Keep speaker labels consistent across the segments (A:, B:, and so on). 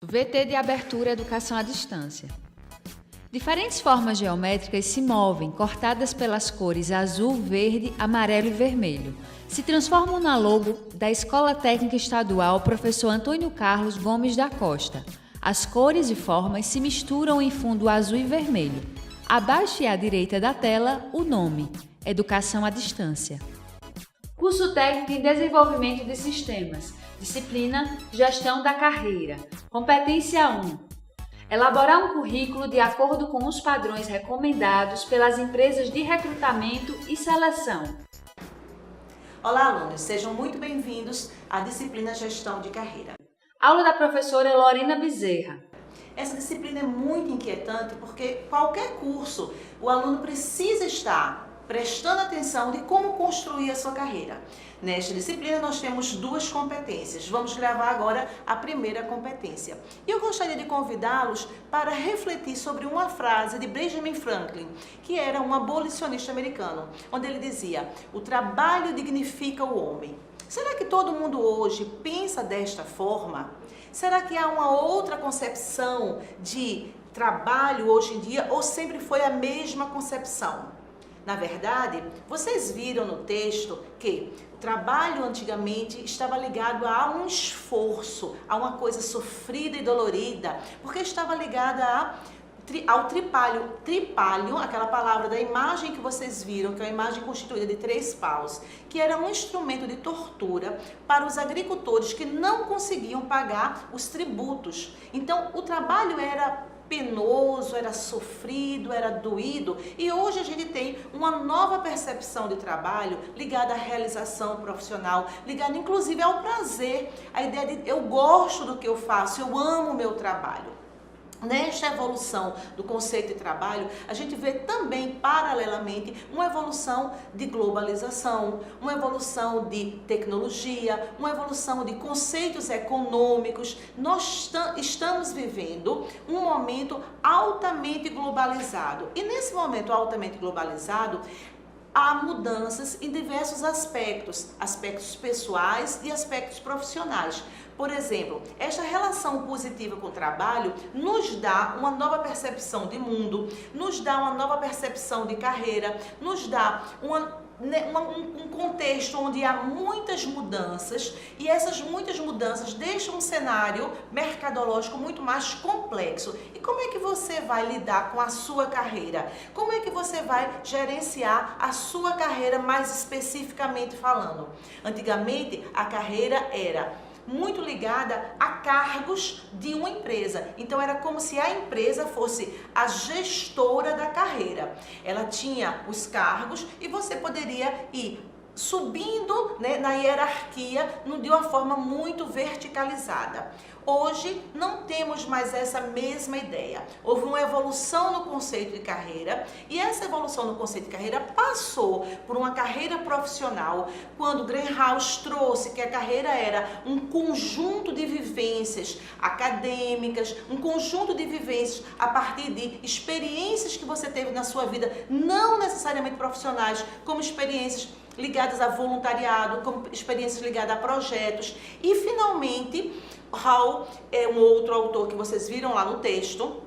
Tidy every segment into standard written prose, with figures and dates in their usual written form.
A: VT de abertura Educação à Distância. Diferentes formas geométricas se movem, cortadas pelas cores azul, verde, amarelo e vermelho. Se transformam na logo da Escola Técnica Estadual Professor Antônio Carlos Gomes da Costa. As cores e formas se misturam em fundo azul e vermelho. Abaixo e à direita da tela, o nome: Educação à Distância. Curso Técnico em Desenvolvimento de Sistemas. Disciplina Gestão da Carreira. Competência 1. Elaborar um currículo de acordo com os padrões recomendados pelas empresas de recrutamento e seleção.
B: Olá, alunos! Sejam muito bem-vindos à disciplina Gestão de Carreira.
A: Aula da professora Lorena Bezerra.
B: Essa disciplina é muito inquietante porque qualquer curso, o aluno precisa estar prestando atenção de como construir a sua carreira. Nesta disciplina nós temos duas competências. Vamos gravar agora a primeira competência. E eu gostaria de convidá-los para refletir sobre uma frase de Benjamin Franklin, que era um abolicionista americano, onde ele dizia: "O trabalho dignifica o homem". Será que todo mundo hoje pensa desta forma? Será que há uma outra concepção de trabalho hoje em dia ou sempre foi a mesma concepção? Na verdade, vocês viram no texto que o trabalho antigamente estava ligado a um esforço, a uma coisa sofrida e dolorida, porque estava ligada ao tripalho. Tripalho, aquela palavra da imagem que vocês viram, que é uma imagem constituída de 3 paus, que era um instrumento de tortura para os agricultores que não conseguiam pagar os tributos. Então, o trabalho era penoso, era sofrido, era doído, e hoje a gente tem uma nova percepção de trabalho ligada à realização profissional, ligada inclusive ao prazer, a ideia de eu gosto do que eu faço, eu amo o meu trabalho. Nesta evolução do conceito de trabalho, a gente vê também, paralelamente, uma evolução de globalização, uma evolução de tecnologia, uma evolução de conceitos econômicos. Nós estamos vivendo um momento altamente globalizado. E nesse momento altamente globalizado, há mudanças em diversos aspectos, aspectos pessoais e aspectos profissionais. Por exemplo, esta relação positiva com o trabalho nos dá uma nova percepção de mundo, nos dá uma nova percepção de carreira, nos dá um contexto onde há muitas mudanças, e essas muitas mudanças deixam um cenário mercadológico muito mais complexo. E como é que você vai lidar com a sua carreira? Como é que você vai gerenciar a sua carreira mais especificamente falando? Antigamente, a carreira era muito ligada a cargos de uma empresa. Então era como se a empresa fosse a gestora da carreira. Ela tinha os cargos e você poderia ir subindo, né, na hierarquia de uma forma muito verticalizada. Hoje não temos mais essa mesma ideia. Houve uma evolução no conceito de carreira, e essa evolução no conceito de carreira passou por uma carreira profissional, quando Greenhouse trouxe que a carreira era um conjunto de vivências acadêmicas, um conjunto de vivências a partir de experiências que você teve na sua vida, não necessariamente profissionais, como experiências ligadas a voluntariado, como experiências ligadas a projetos. E finalmente, Hall é um outro autor que vocês viram lá no texto.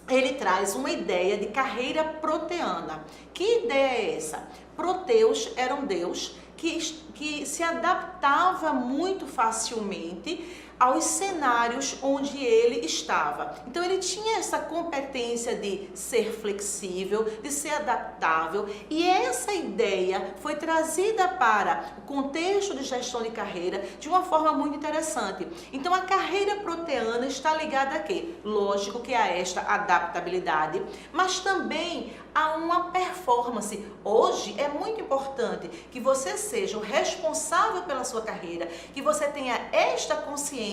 B: Ele traz uma ideia de carreira proteana. Que ideia é essa? Proteus era um deus que se adaptava muito facilmente aos cenários onde ele estava. Então ele tinha essa competência de ser flexível, de ser adaptável, e essa ideia foi trazida para o contexto de gestão de carreira de uma forma muito interessante. Então a carreira proteana está ligada a quê? Lógico que a esta adaptabilidade, mas também a uma performance. Hoje é muito importante que você seja o responsável pela sua carreira, que você tenha esta consciência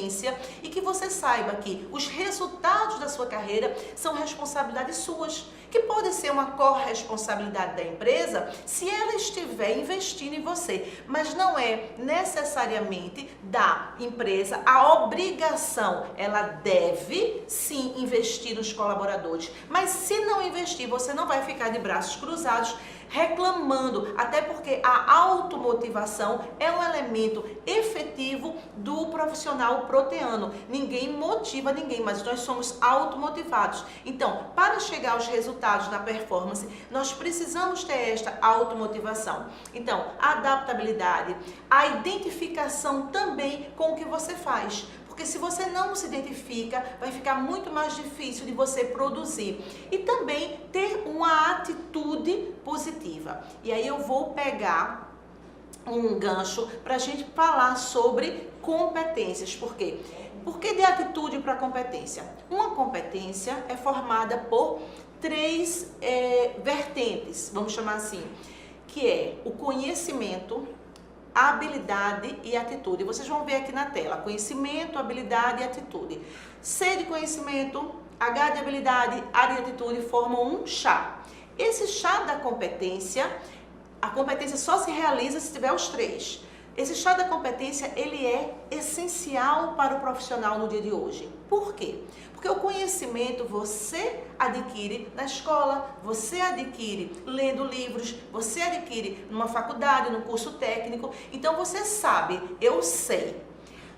B: e que você saiba que os resultados da sua carreira são responsabilidades suas, que pode ser uma corresponsabilidade da empresa se ela estiver investindo em você, mas não é necessariamente da empresa a obrigação. Ela deve sim investir nos colaboradores, mas se não investir, você não vai ficar de braços cruzados reclamando, até porque a automotivação é um elemento efetivo do profissional proteano. Ninguém motiva ninguém, mas nós somos automotivados. Então, para chegar aos resultados na performance, nós precisamos ter esta automotivação. Então, a adaptabilidade, a identificação também com o que você faz. Porque se você não se identifica, vai ficar muito mais difícil de você produzir. E também ter uma atitude positiva. E aí eu vou pegar um gancho para a gente falar sobre competências. Por quê? Por que de atitude para competência? Uma competência é formada por três vertentes, vamos chamar assim, que é o conhecimento, a habilidade e a atitude. Vocês vão ver aqui na tela, conhecimento, habilidade e atitude. C de conhecimento, H de habilidade, A de atitude formam um chá. Esse chá da competência, a competência só se realiza se tiver os três. Esse chá da competência, ele é essencial para o profissional no dia de hoje. Por quê? Porque o conhecimento você adquire na escola, você adquire lendo livros, você adquire numa faculdade, num curso técnico. Então você sabe, eu sei.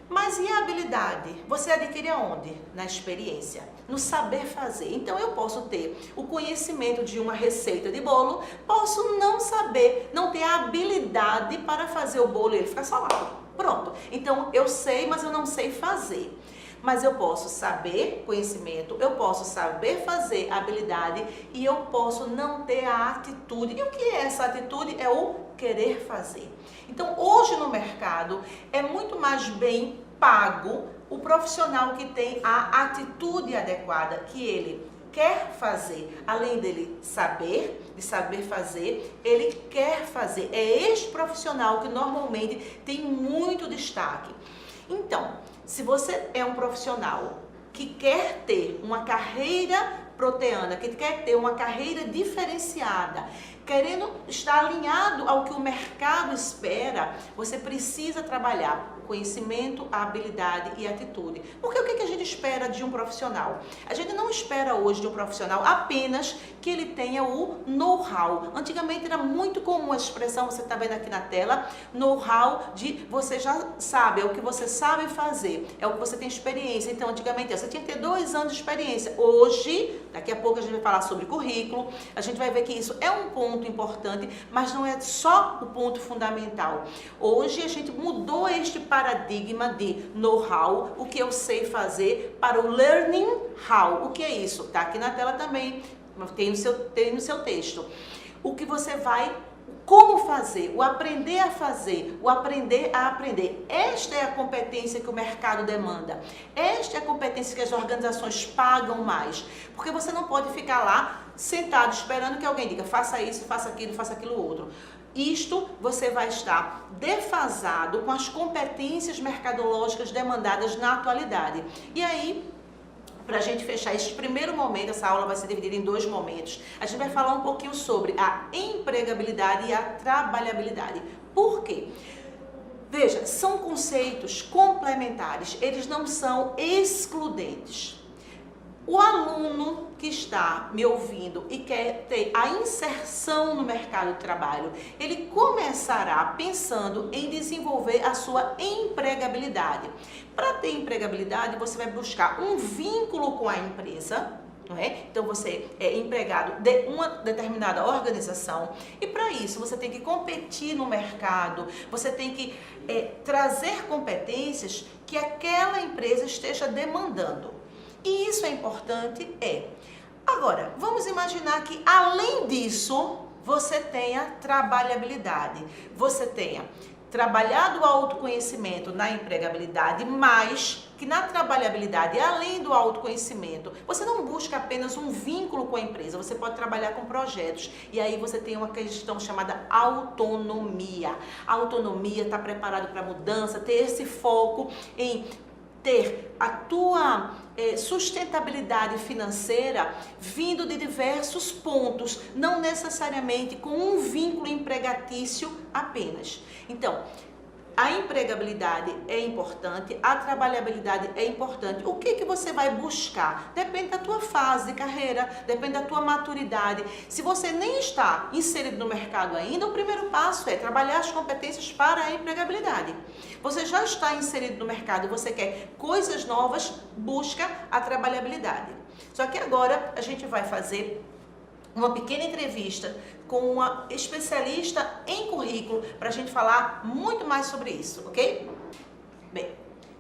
B: Mas e a habilidade? Você adquire aonde? Na experiência, no saber fazer. Então eu posso ter o conhecimento de uma receita de bolo, posso não saber, não ter a habilidade para fazer o bolo e ele ficar salado. Pronto. Então eu sei, mas eu não sei fazer. Mas eu posso saber conhecimento, eu posso saber fazer habilidade e eu posso não ter a atitude. E o que é essa atitude? É o querer fazer. Então, hoje no mercado é muito mais bem pago o profissional que tem a atitude adequada, que ele quer fazer, além dele de saber fazer, ele quer fazer. É este profissional que normalmente tem muito destaque. Então, se você é um profissional que quer ter uma carreira proteana, que quer ter uma carreira diferenciada, querendo estar alinhado ao que o mercado espera, você precisa trabalhar o conhecimento, a habilidade e a atitude. Porque o que a gente espera de um profissional? A gente não espera hoje de um profissional apenas que ele tenha o know-how. Antigamente era muito comum a expressão, você está vendo aqui na tela, know-how de você já sabe, é o que você sabe fazer, é o que você tem experiência. Então, antigamente você tinha que ter 2 anos de experiência. Hoje, daqui a pouco a gente vai falar sobre currículo, a gente vai ver que isso é um ponto importante, mas não é só o ponto fundamental. Hoje a gente mudou este paradigma de know-how, o que eu sei fazer, para o learning how. O que é isso? Está aqui na tela também, tem no seu texto. O que você vai, como fazer, o aprender a fazer, o aprender a aprender. Esta é a competência que o mercado demanda. Esta é a competência que as organizações pagam mais. Porque você não pode ficar lá sentado esperando que alguém diga faça isso, faça aquilo outro. Isto você vai estar defasado com as competências mercadológicas demandadas na atualidade. E aí, para a gente fechar este primeiro momento, essa aula vai ser dividida em 2 momentos. A gente vai falar um pouquinho sobre a empregabilidade e a trabalhabilidade. Por quê? Veja, são conceitos complementares, eles não são excludentes. O aluno que está me ouvindo e quer ter a inserção no mercado de trabalho, ele começará pensando em desenvolver a sua empregabilidade. Para ter empregabilidade, você vai buscar um vínculo com a empresa, não é? Então você é empregado de uma determinada organização e para isso você tem que competir no mercado, você tem que trazer competências que aquela empresa esteja demandando. E isso é importante, Agora, vamos imaginar que além disso, você tenha trabalhabilidade. Você tenha trabalhado o autoconhecimento na empregabilidade, mas que na trabalhabilidade, além do autoconhecimento, você não busca apenas um vínculo com a empresa, você pode trabalhar com projetos. E aí você tem uma questão chamada autonomia. A autonomia, está preparado para a mudança, ter esse foco em ter a tua sustentabilidade financeira vindo de diversos pontos, não necessariamente com um vínculo empregatício apenas. Então, A empregabilidade é importante, a trabalhabilidade é importante. O que você vai buscar? Depende da tua fase de carreira, depende da tua maturidade. Se você nem está inserido no mercado ainda, o primeiro passo é trabalhar as competências para a empregabilidade. Você já está inserido no mercado, você quer coisas novas, busca a trabalhabilidade. Só que agora a gente vai fazer uma pequena entrevista com uma especialista em currículo para a gente falar muito mais sobre isso, ok? Bem,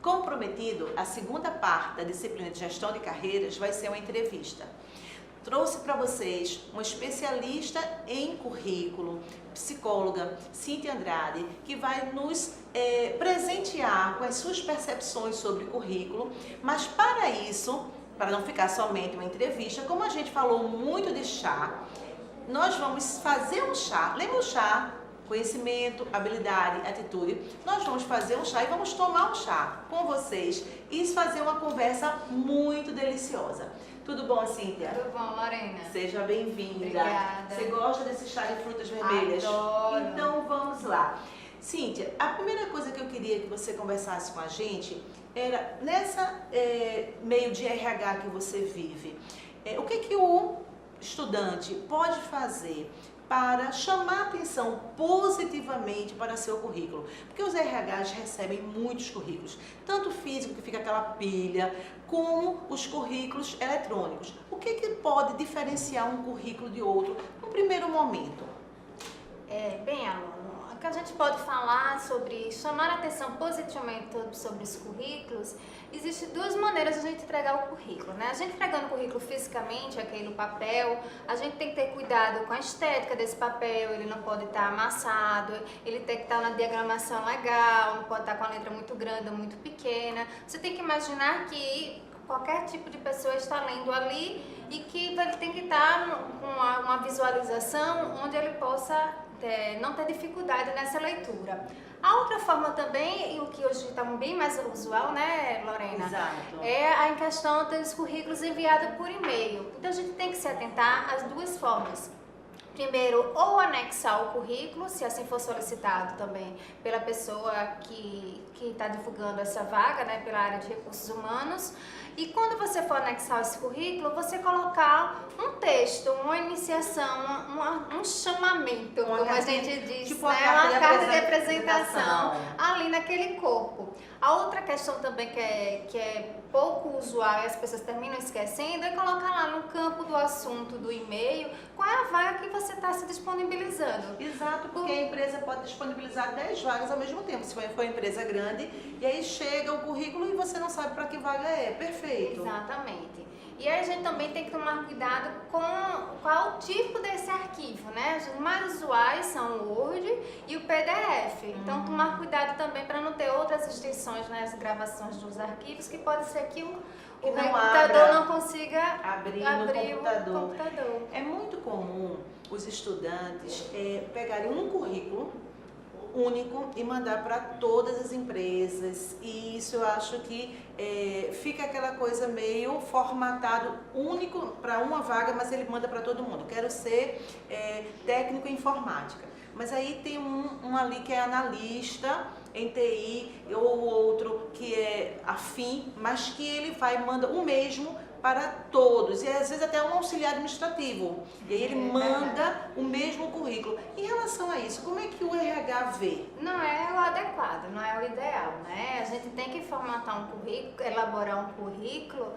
B: como prometido, a segunda parte da disciplina de gestão de carreiras vai ser uma entrevista. Trouxe para vocês uma especialista em currículo, psicóloga, Cíntia Andrade, que vai nos presentear com as suas percepções sobre currículo, mas para isso, para não ficar somente uma entrevista, como a gente falou muito de chá, nós vamos fazer um chá. Lembra o chá? Conhecimento, habilidade, atitude. Nós vamos fazer um chá e vamos tomar um chá com vocês e fazer uma conversa muito deliciosa. Tudo bom, Cíntia?
C: Tudo bom, Lorena.
B: Seja bem-vinda.
C: Obrigada.
B: Você gosta desse chá de frutas vermelhas?
C: Adoro.
B: Então vamos lá. Cíntia, a primeira coisa que eu queria que você conversasse com a gente era nessa meio de RH que você vive. O que o estudante pode fazer para chamar atenção positivamente para seu currículo? Porque os RHs recebem muitos currículos, tanto físico, que fica aquela pilha, como os currículos eletrônicos. O que pode diferenciar um currículo de outro no primeiro momento?
C: Bem, aluno, o que a gente pode falar sobre chamar a atenção positivamente sobre os currículos, existem duas maneiras de a gente entregar o currículo, né? A gente entregando o currículo fisicamente, aquele no papel, a gente tem que ter cuidado com a estética desse papel, ele não pode estar amassado, ele tem que estar na diagramação legal, não pode estar com a letra muito grande ou muito pequena. Você tem que imaginar que qualquer tipo de pessoa está lendo ali e que ele tem que estar com uma visualização onde ele possa não ter dificuldade nessa leitura. A outra forma também, e o que hoje está bem mais usual, né, Lorena?
B: Exato.
C: É a questão dos currículos enviados por e-mail. Então a gente tem que se atentar às duas formas. Primeiro, ou anexar o currículo, se assim for solicitado também pela pessoa que está divulgando essa vaga, né, pela área de recursos humanos. E quando você for anexar esse currículo, você colocar um texto, uma iniciação, um chamamento, como a gente diz,
B: tipo
C: né, uma carta de apresentação ali naquele corpo. A outra questão também que é pouco usual e as pessoas terminam esquecendo é colocar lá no campo do assunto do e-mail qual é a vaga que você está se disponibilizando.
B: Exato, porque a empresa pode disponibilizar 10 vagas ao mesmo tempo, se for uma empresa grande, e aí chega o currículo e você não sabe para que vaga é. Perfeito.
C: Exatamente. E aí a gente também tem que tomar cuidado com qual o tipo desse arquivo, né? Os mais usuais são o Word e o PDF. Então tomar cuidado também para não ter outras extensões nas gravações dos arquivos, que pode ser que o computador não consiga abrir no computador.
B: É muito comum os estudantes pegarem um currículo único e mandar para todas as empresas, e isso eu acho que fica aquela coisa meio formatado único para uma vaga, mas ele manda para todo mundo. Quero ser técnico em informática, mas aí tem um ali que é analista em TI, ou outro que é afim, mas que ele manda o mesmo para todos, e às vezes até um auxiliar administrativo, e aí ele manda o mesmo currículo. Em relação a isso, como é que o RH vê?
C: Não é o adequado, não é o ideal, né? A gente tem que formatar um currículo, elaborar um currículo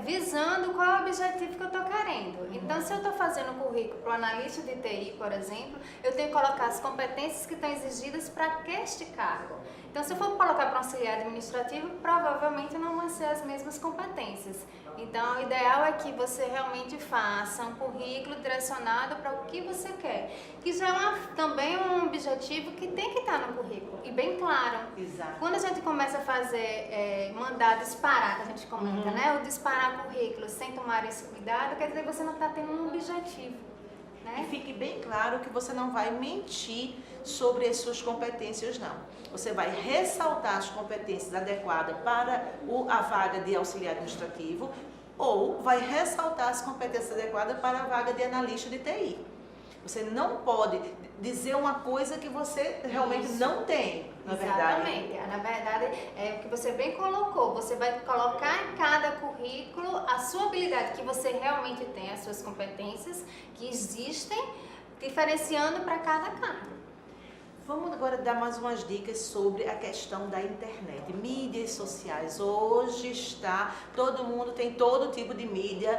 C: visando qual é o objetivo que eu estou querendo. Então, se eu estou fazendo um currículo para o analista de TI, por exemplo, eu tenho que colocar as competências que estão exigidas para este cargo. Então, se eu for colocar para um auxiliar administrativo, provavelmente não vão ser as mesmas competências. Então, o ideal é que você realmente faça um currículo direcionado para o que você quer, que já é também um objetivo que tem que estar no currículo, e bem claro.
B: Exato.
C: Quando a gente começa a fazer, mandar disparar, que a gente comenta, né? O disparar currículo sem tomar esse cuidado, quer dizer que você não está tendo um objetivo, né?
B: E fique bem claro que você não vai mentir sobre as suas competências, não. Você vai ressaltar as competências adequadas para a vaga de auxiliar administrativo, ou vai ressaltar as competências adequadas para a vaga de analista de TI. Você não pode dizer uma coisa que você realmente não tem, na verdade.
C: Exatamente. Na verdade, é o que você bem colocou. Você vai colocar em cada currículo a sua habilidade, que você realmente tem, as suas competências que existem, diferenciando para cada cargo.
B: Vamos agora dar mais umas dicas sobre a questão da internet, mídias sociais. Hoje todo mundo tem todo tipo de mídia,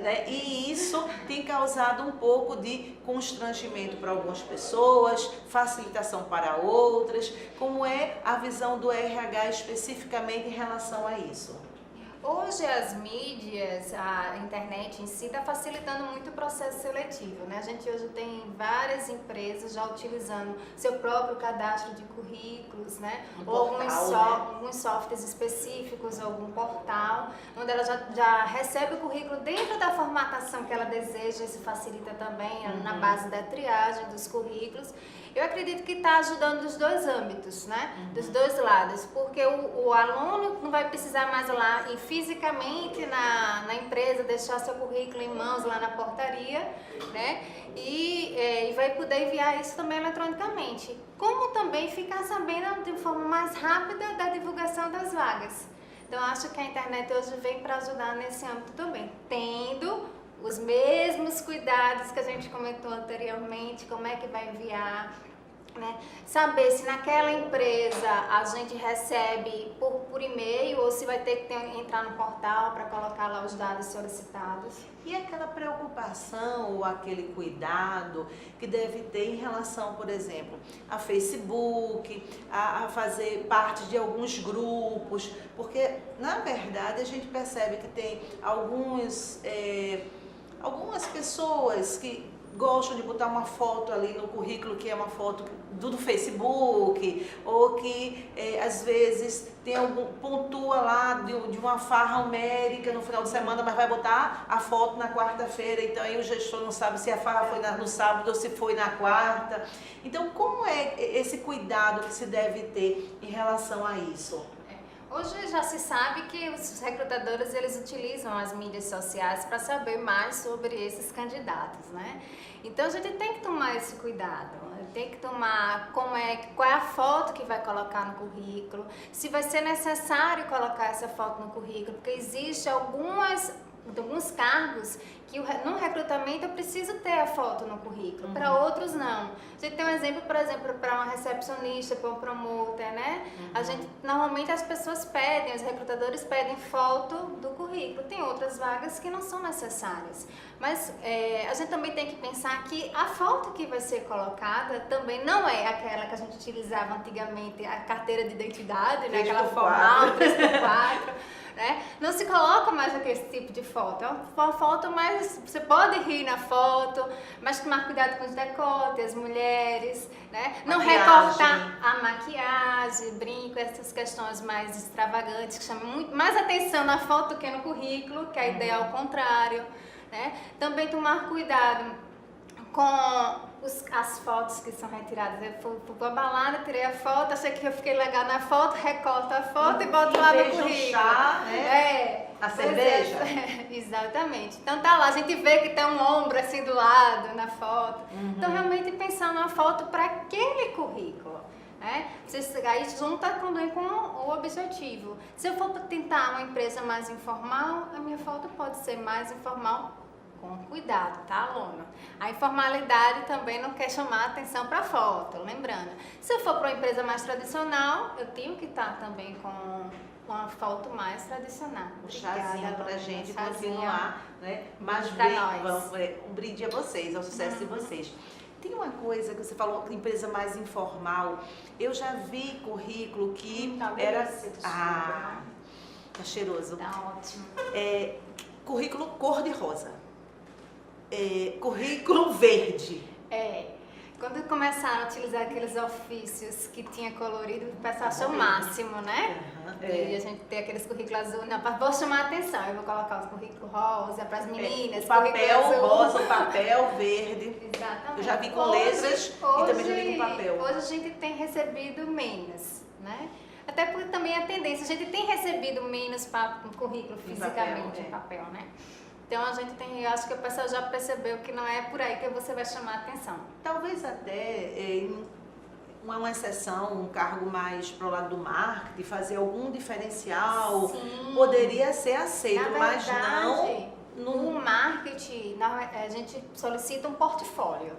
B: né? E isso tem causado um pouco de constrangimento para algumas pessoas, facilitação para outras. Como é a visão do RH especificamente em relação a isso?
C: Hoje as mídias, a internet em si está facilitando muito o processo seletivo, né? A gente hoje tem várias empresas já utilizando seu próprio cadastro de currículos, né? Ou alguns softwares específicos, algum portal, onde ela já recebe o currículo dentro da formatação que ela deseja. Isso facilita também na base da triagem dos currículos. Eu acredito que está ajudando dos dois âmbitos, né? Dos dois lados, porque o aluno não vai precisar mais lá ir fisicamente na empresa, deixar seu currículo em mãos lá na portaria, né? E vai poder enviar isso também eletronicamente. Como também ficar sabendo de forma mais rápida da divulgação das vagas. Então, acho que a internet hoje vem para ajudar nesse âmbito também, tendo os mesmos cuidados que a gente comentou anteriormente, como é que vai enviar, né? Saber se naquela empresa a gente recebe por e-mail ou se vai ter que entrar no portal para colocar lá os dados solicitados.
B: E aquela preocupação ou aquele cuidado que deve ter em relação, por exemplo, a Facebook, a fazer parte de alguns grupos, porque na verdade a gente percebe que tem algumas pessoas que gostam de botar uma foto ali no currículo que é uma foto do Facebook, ou que às vezes tem pontua lá de uma farra homérica no final de semana, mas vai botar a foto na quarta-feira, então aí o gestor não sabe se a farra foi no sábado ou se foi na quarta. Então, como é esse cuidado que se deve ter em relação a isso?
C: Hoje já se sabe que os recrutadores eles utilizam as mídias sociais para saber mais sobre esses candidatos, né? Então a gente tem que tomar esse cuidado, tem que tomar qual é a foto que vai colocar no currículo, se vai ser necessário colocar essa foto no currículo, porque existe alguns cargos que no recrutamento eu preciso ter a foto no currículo, para outros não. A gente tem um exemplo, por exemplo, para uma recepcionista, para um promoter, né? A gente, normalmente as pessoas pedem, os recrutadores pedem foto do currículo. Tem outras vagas que não são necessárias. Mas a gente também tem que pensar que a foto que vai ser colocada também não é aquela que a gente utilizava antigamente, a carteira de identidade, né? Aquela formal, 3x4. Né? Não se coloca mais aquele tipo de foto. É uma foto mais... Você pode rir na foto, mas tomar cuidado com os decotes, as mulheres, né? Não recortar a maquiagem, brinco, essas questões mais extravagantes que chamam muito mais atenção na foto do que no currículo, que a ideia é ao contrário, né? Também tomar cuidado com as fotos que são retiradas. Eu fui para a balada, tirei a foto, achei que eu fiquei legal na foto, recorto a foto e boto lá no currículo.
B: Chá, né? A cerveja?
C: Exatamente. Então tá lá, a gente vê que tem um ombro assim do lado na foto. Então realmente pensar numa foto para aquele currículo. Né? Aí junta também com o objetivo. Se eu for tentar uma empresa mais informal, a minha foto pode ser mais informal. Com cuidado, tá, aluno? A informalidade também não quer chamar atenção para a foto, lembrando. Se eu for para uma empresa mais tradicional, eu tenho que estar também com uma foto mais tradicional.
B: Um chazinho para a gente continuar, né? Mas um brinde a vocês, ao sucesso de vocês. Tem uma coisa que você falou, empresa mais informal. Eu já vi currículo que era... tá cheiroso.
C: Tá ótimo.
B: Currículo cor-de-rosa. Currículo verde.
C: Quando começaram a utilizar aqueles ofícios que tinha colorido, o pessoal achou o máximo, né? E a gente tem aqueles currículos azul, não, vou chamar a atenção, eu vou colocar os currículos rosa para as meninas.
B: O papel rosa, o papel verde.
C: Exatamente.
B: Eu já vi com letras e também já vi com papel.
C: Hoje a gente tem recebido menos, né? Até porque também a tendência, a gente tem recebido menos currículo fisicamente em papel, né? Então eu acho que a pessoa já percebeu que não é por aí que você vai chamar a atenção.
B: Talvez até uma exceção, um cargo mais pro lado do marketing, fazer algum diferencial,
C: Sim.
B: poderia ser aceito,
C: Na
B: mas
C: verdade,
B: não...
C: no marketing, a gente solicita um portfólio.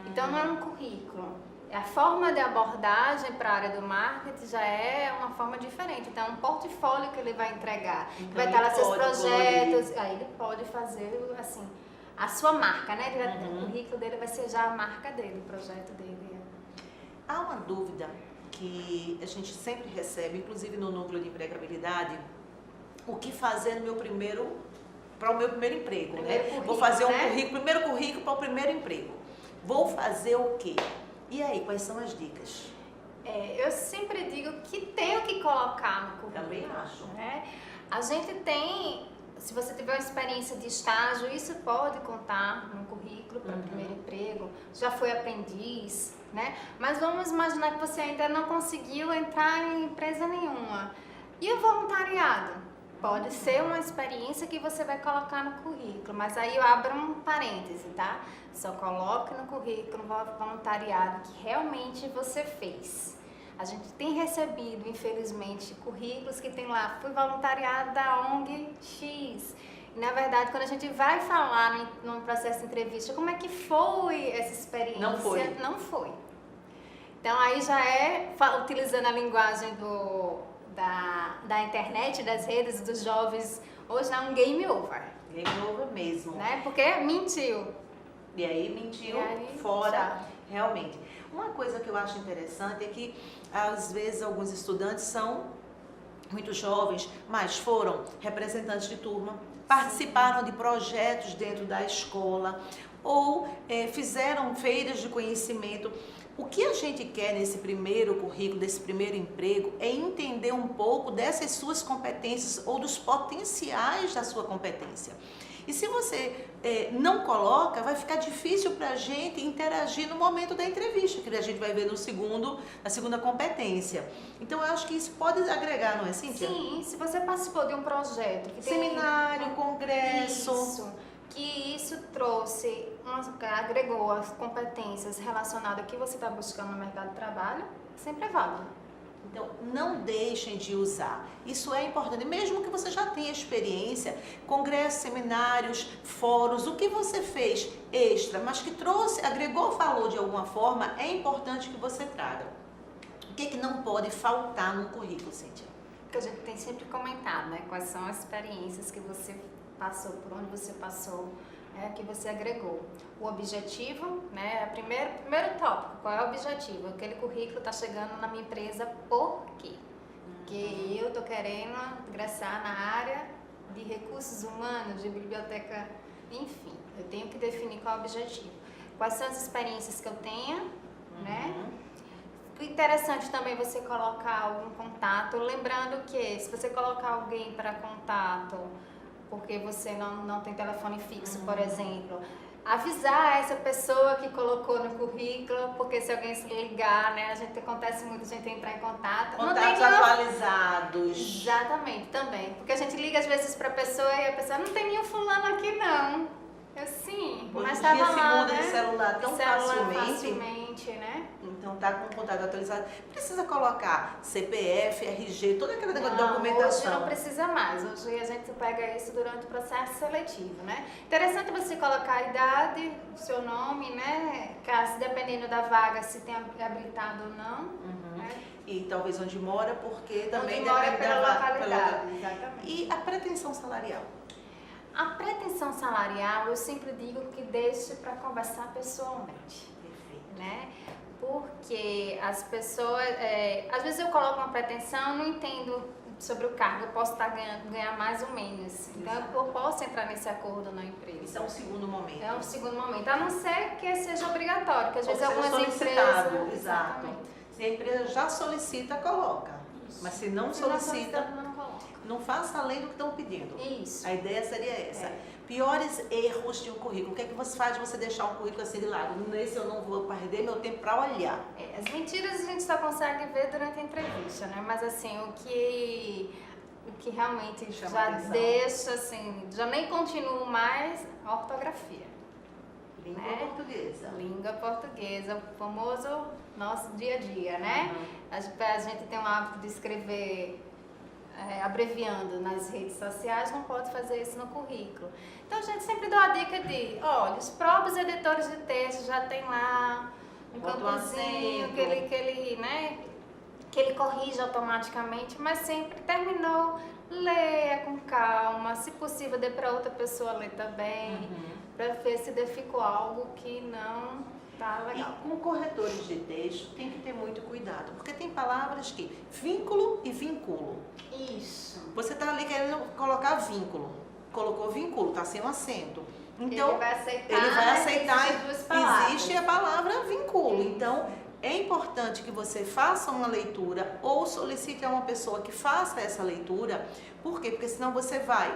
C: Então não é um currículo. A forma de abordagem para a área do marketing já é uma forma diferente. Então, é um portfólio que ele vai entregar.
B: Então,
C: vai estar lá seus
B: pode
C: projetos. Aí ele pode fazer, assim, a sua marca, né? O currículo dele vai ser já a marca dele, o projeto dele.
B: Há uma dúvida que a gente sempre recebe, inclusive no núcleo de empregabilidade, o que fazer no meu para o meu primeiro emprego, né? Vou fazer um primeiro currículo para o primeiro emprego. Vou fazer o quê? E aí, quais são as dicas?
C: Eu sempre digo que tem o que colocar no currículo.
B: Também acho.
C: Né? A gente tem, se você tiver uma experiência de estágio, isso pode contar no currículo para o primeiro emprego. Já foi aprendiz, né? Mas vamos imaginar que você ainda não conseguiu entrar em empresa nenhuma. E o voluntariado? Pode ser uma experiência que você vai colocar no currículo, mas aí eu abro um parêntese, tá? Só coloque no currículo o voluntariado que realmente você fez. A gente tem recebido, infelizmente, currículos que tem lá, fui voluntariado da ONG X. E, na verdade, quando a gente vai falar no processo de entrevista, como é que foi essa experiência?
B: Não foi.
C: Não foi. Então, aí já é, utilizando a linguagem da internet, das redes, dos jovens, hoje é um game over.
B: Game over mesmo.
C: Né? Porque mentiu.
B: E aí mentiu
C: E aí,
B: fora,
C: já.
B: realmente. Uma coisa que eu acho interessante é que, às vezes, alguns estudantes são muito jovens, mas foram representantes de turma, participaram de projetos dentro da escola ou fizeram feiras de conhecimento. O que a gente quer nesse primeiro currículo, desse primeiro emprego, é entender um pouco dessas suas competências ou dos potenciais da sua competência. E se você não coloca, vai ficar difícil para a gente interagir no momento da entrevista, que a gente vai ver na segunda competência. Então, eu acho que isso pode agregar, não é, Cíntia?
C: Sim, se você participou de um projeto que
B: Seminário, congresso.
C: Isso trouxe, agregou as competências relacionadas ao que você está buscando no mercado de trabalho, sempre é válido.
B: Então, não deixem de usar. Isso é importante. Mesmo que você já tenha experiência, congressos, seminários, fóruns, o que você fez extra, mas que agregou valor de alguma forma, é importante que você traga. O que não pode faltar no currículo, Cíntia?
C: Que a gente tem sempre comentado, né? Quais são as experiências que você passou, por onde você passou, que você agregou. O objetivo, né? Primeiro tópico, qual é o objetivo? Aquele currículo está chegando na minha empresa por quê? Porque eu estou querendo ingressar na área de recursos humanos, de biblioteca, enfim, eu tenho que definir qual é o objetivo. Quais são as experiências que eu tenho, né? O interessante também é você colocar algum contato, lembrando que se você colocar alguém para contato, porque você não tem telefone fixo, por exemplo, avisar essa pessoa que colocou no currículo, porque se alguém se ligar, né, acontece muito a gente entrar em contato.
B: Contatos atualizados.
C: Exatamente, também. Porque a gente liga às vezes para a pessoa e a pessoa não tem nenhum fulano aqui não. Sim, mas estava lá,
B: se muda
C: né?
B: de celular tão
C: facilmente, né?
B: Então tá com o contato atualizado. Precisa colocar CPF, RG, toda aquela documentação.
C: Hoje não precisa mais. Hoje a gente pega isso durante o processo seletivo, né? Interessante você colocar a idade, o seu nome, né? Caso, dependendo da vaga, se tem habilitado ou não. Né?
B: E talvez onde mora, porque também
C: onde mora
B: depende
C: pela
B: da
C: localidade. Exatamente.
B: E a pretensão salarial?
C: A pretensão salarial, eu sempre digo que deixe para conversar pessoalmente.
B: Perfeito.
C: Né? Porque as pessoas, às vezes eu coloco uma pretensão, não entendo sobre o cargo, eu posso estar ganhar mais ou menos. Então eu posso entrar nesse acordo na empresa.
B: Isso é um segundo momento.
C: É um segundo momento, a não ser que seja obrigatório, que às vezes
B: seja
C: algumas
B: solicitado,
C: empresas...
B: exato. Se a empresa já solicita, coloca. Isso. Mas se não solicita, não faça além do que estão pedindo.
C: Isso.
B: A ideia seria essa. Piores erros de um currículo. O que é que você faz de você deixar um currículo assim de lado? Nesse eu não vou perder meu tempo para olhar.
C: As mentiras a gente só consegue ver durante a entrevista, né? Mas assim, o que realmente
B: Chama
C: já
B: atenção.
C: deixa, assim, já nem continuo mais a ortografia.
B: Língua
C: Né?
B: portuguesa.
C: Língua portuguesa, o famoso nosso dia a dia, né? A gente tem o hábito de escrever abreviando nas redes sociais, não pode fazer isso no currículo. Então a gente sempre dá a dica de, olha, os próprios editores de texto já tem lá um
B: Bota um
C: campozinho
B: acento.
C: que ele corrige automaticamente, mas sempre terminou, leia com calma, se possível dê para outra pessoa ler também, para ver se ficou algo que não tá legal.
B: E com corretores de texto tem que ter muito cuidado, porque tem palavras que vínculo e vinculo.
C: Isso.
B: Você está ali querendo colocar vínculo, colocou vínculo, está sem um acento. Então,
C: ele vai aceitar,
B: ele vai aceitar,
C: existem duas palavras.
B: existe a palavra vínculo. Então, é importante que você faça uma leitura ou solicite a uma pessoa que faça essa leitura. Por quê? Porque senão você vai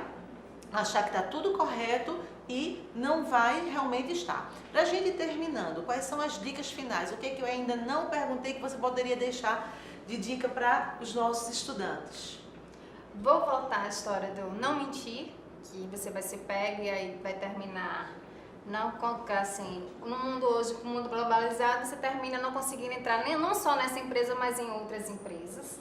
B: achar que está tudo correto e não vai realmente estar. Para a gente ir terminando, quais são as dicas finais? O que é que eu ainda não perguntei que você poderia deixar de dica para os nossos estudantes?
C: Vou voltar à história do não mentir, que você vai ser pego e aí vai terminar não assim, no mundo hoje, com o mundo globalizado, você termina não conseguindo entrar não só nessa empresa, mas em outras empresas.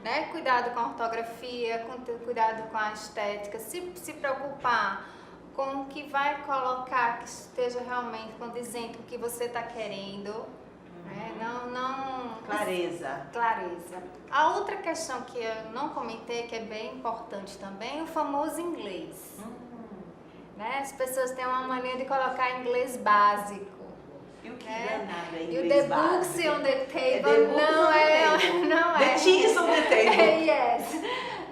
C: Né? Cuidado com a ortografia, cuidado com a estética, se preocupar com o que vai colocar, que esteja realmente condizente com o que você está querendo. Né?
B: Clareza.
C: Clareza. A outra questão que eu não comentei, que é bem importante também, é o famoso inglês. Né? As pessoas têm uma mania de colocar inglês básico.
B: E o que
C: né?
B: danado é
C: E o
B: inglês
C: the
B: básico?
C: books on the table
B: the books
C: não
B: on the
C: é.
B: table.
C: Não
B: The
C: é.
B: cheese on the table.
C: Yes.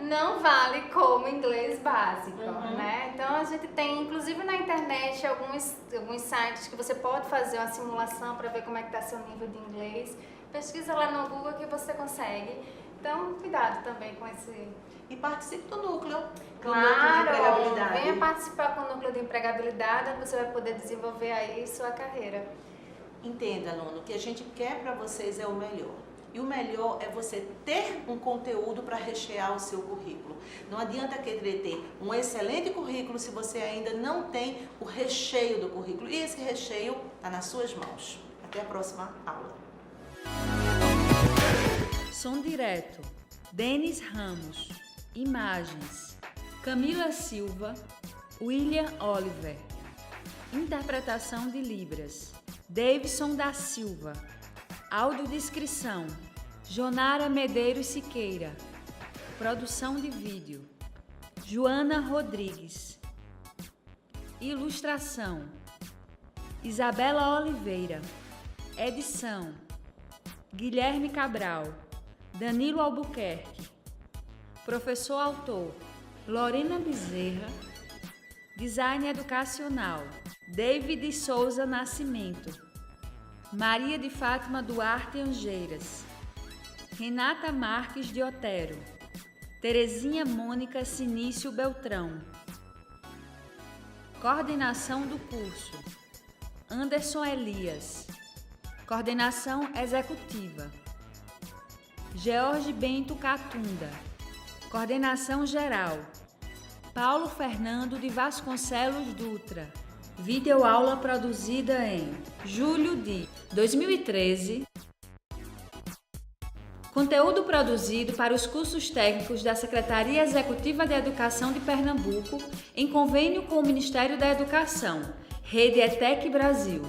C: Não vale como inglês básico, né? Então a gente tem, inclusive na internet, alguns sites que você pode fazer uma simulação para ver como é que está seu nível de inglês. Pesquisa lá no Google que você consegue. Então, cuidado também com esse...
B: E participe do núcleo. Do núcleo de
C: Claro,
B: empregabilidade.
C: venha participar com o núcleo de empregabilidade, onde você vai poder desenvolver aí sua carreira.
B: Entenda, aluno, o que a gente quer para vocês é o melhor. E o melhor é você ter um conteúdo para rechear o seu currículo. Não adianta querer ter um excelente currículo se você ainda não tem o recheio do currículo. E esse recheio está nas suas mãos. Até a próxima aula.
A: Som direto, Denis Ramos. Imagens, Camila Silva, William Oliver. Interpretação de Libras, Davidson da Silva. Audiodescrição, Jonara Medeiros Siqueira. Produção de vídeo, Joana Rodrigues. Ilustração, Isabela Oliveira. Edição, Guilherme Cabral, Danilo Albuquerque. Professor autor, Lorena Bezerra. Design educacional, David Souza Nascimento. Maria de Fátima Duarte Angeiras. Renata Marques de Otero. Terezinha Mônica Sinício Beltrão. Coordenação do curso, Anderson Elias. Coordenação executiva, George Bento Catunda. Coordenação geral, Paulo Fernando de Vasconcelos Dutra. Videoaula produzida em julho de 2013. Conteúdo produzido para os cursos técnicos da Secretaria Executiva de Educação de Pernambuco, em convênio com o Ministério da Educação, Rede ETEC Brasil.